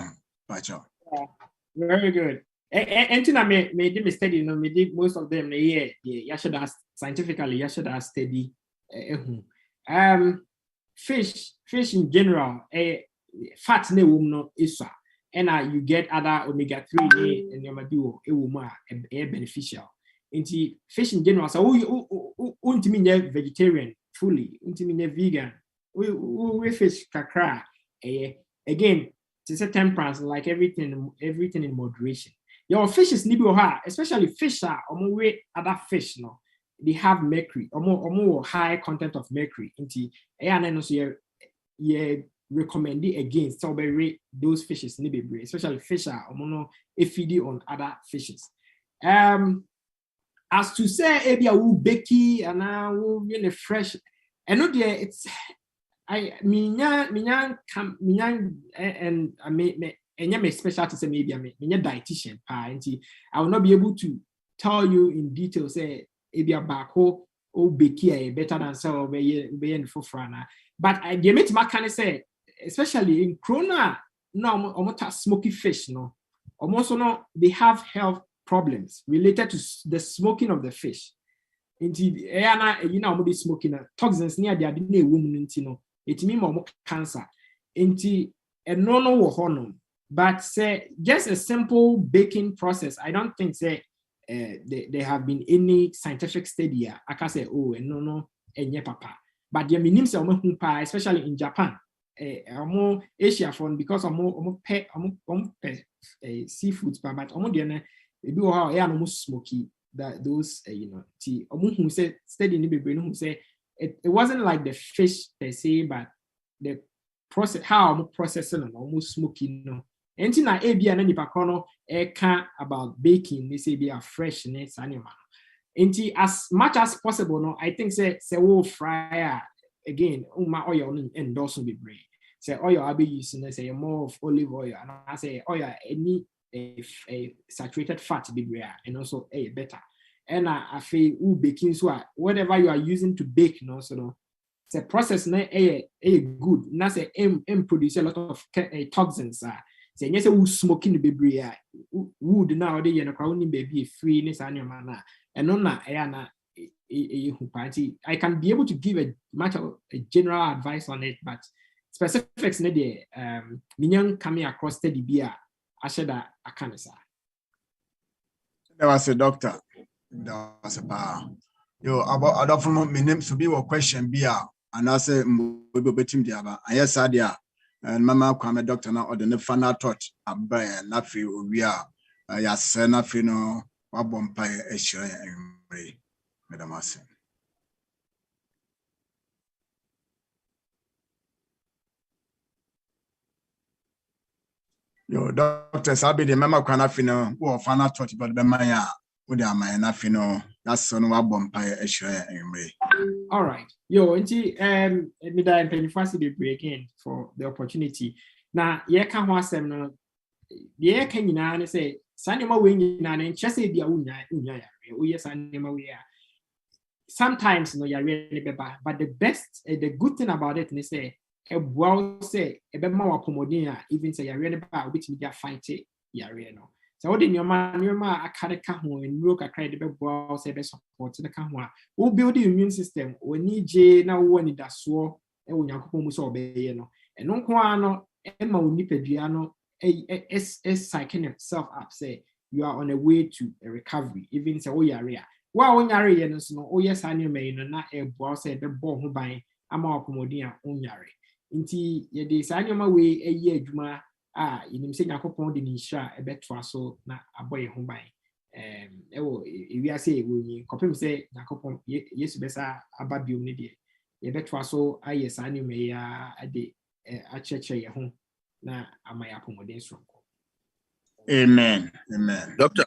very good. And I made the study, me did most of them. Yeah, you should ask scientifically. You should ask study. Fish in general, fat ne no is and you get other omega-3 and your beneficial. Into fish in general, so we vegetarian fully, we vegan. We fish kakra. Again, it's a temperance, like everything in moderation. Your fish is nibiha, especially fish are other fish, no. They have mercury, or more high content of mercury. Into you recommend it against so those fishes nibibre, especially fish are feed on other fishes. As to say maybe a woo bakey and now really fresh, and no there it's I and I may special to say maybe I'm a dietitian, I will not be able to tell you in detail say maybe a back or bakey better than so be for frana. But I give it my kind of say, especially in Corona, no almost smoky fish, no, almost no, they have health problems related to the smoking of the fish. Indeed, you know, be smoking toxins near the adine woman, it means more cancer. Indeed, and no honor. But say just a simple baking process. I don't think say there have been any scientific study. I can say no, and papa. But the minimum say especially in Japan, more Asia phone because more pet seafoods, but the maybe how no smoky that those tea who said steady in the brain who say it wasn't like the fish per se, but the process how I'm processing and almost smoky and na AB and any pacono about baking they say be a freshness animal. And as much as possible, no, I think say fryer again my oil and also be brave. Say oil I'll be using say more of olive oil and I say oil any a saturated fat be rare and also better. And I feel baking so whatever you are using to bake, no, so no, the process na good. Na say produce a lot of toxins. Say yes, smoking the baby wood now they crowning baby free this annual manner and no na party. I can be able to give a much of a general advice on it, but specifics na the minyan coming across steady beer. I said that I can't say. There was a doctor. There was a bar. Yo, about other from my name to be a question beer, and I say, we will bet him the other. And yes, I did. And Mama come a doctor now, or the final touch. I buy a naffy, we are. Yes, nothing, no, what bumpire a share and ray, Madam Assen. Yo, doctors, I'll be the member can have no or final touch, but the Maya would have my enough, that's son of a bumpire a share and ray. All right. Yo, and me die and fast be again for the opportunity. Now, yeah, can was them yeah, can you say, Sanima wing and Chessy be a unya, yes, Sanima we are. Sometimes no, you're really bad, but the best, the good thing about it, they say, a well say, a bit more accommoding, even say you're really bad, which media fight it, you're real. So what in your man, I can't come and look at credible well, say best support to the camera. Who build the immune system, we need J now one in that swore, and when you're almost obey, and no quano, Emma will nip a piano, is psyching himself up, say you are on a way to a recovery, even say, oh, you're real. Well, when you're real, oh, yes, I knew me, not a boss, a born who buy a more accommoding on yari. Inti, ye design your way a year, Juma. You say Yakopon the Nisha a bet for so na a boy home by. We are say, we copy say Yakopon, yes, besa about the unity. A bet for so, yes, I knew me a day. acheche ye ho na amaya pomodin strong. Amen. Amen. Doctor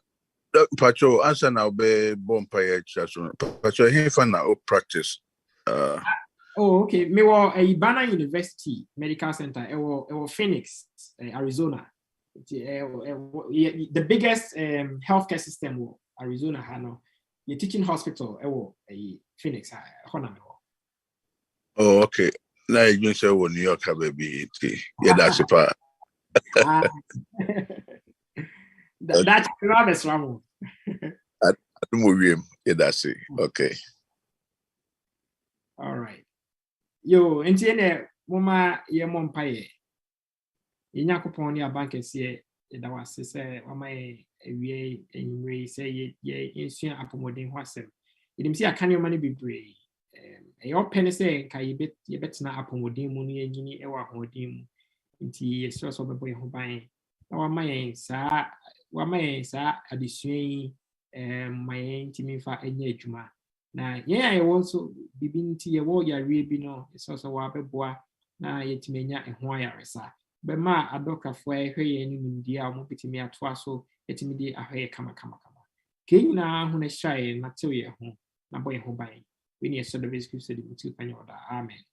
Pacho, answer now be bonfire chasun. Pacho, here for now practice. Oh, okay. Me wa Ibana University Medical Center. Ewo Phoenix, Arizona. The biggest healthcare system wo Arizona hano. The teaching hospital ewo Phoenix hona. Oh, okay. Now you say New York baby. Yeah, that's a part. That's not the strong. Yeah, that's it. Okay. All right. Yo, entiene mama ye mompaye. Inyakopon ni abanke sie da wase se mama ye ewie enwe se ye insua apomodin ho asem. Idim si aka ne mane bebre. Eyo pene se nka ye betina apomodin mu no ye nyini ewa hodin mu. Nti ye so bebo ye ho ban. Na wama ye sa adesua yi my ntimi fa enye adwuma. Na I also bibinti ye wo yare bi no so wa beboa na yetimenya eho ayaresa be ma adokafo ehwe ni nimdi a mo bitimi atoa so yetimi di ahwe kama kenyina ho na hyae na tew ye ho na boye ho ban we ne so the basic study mutu panyo da amen.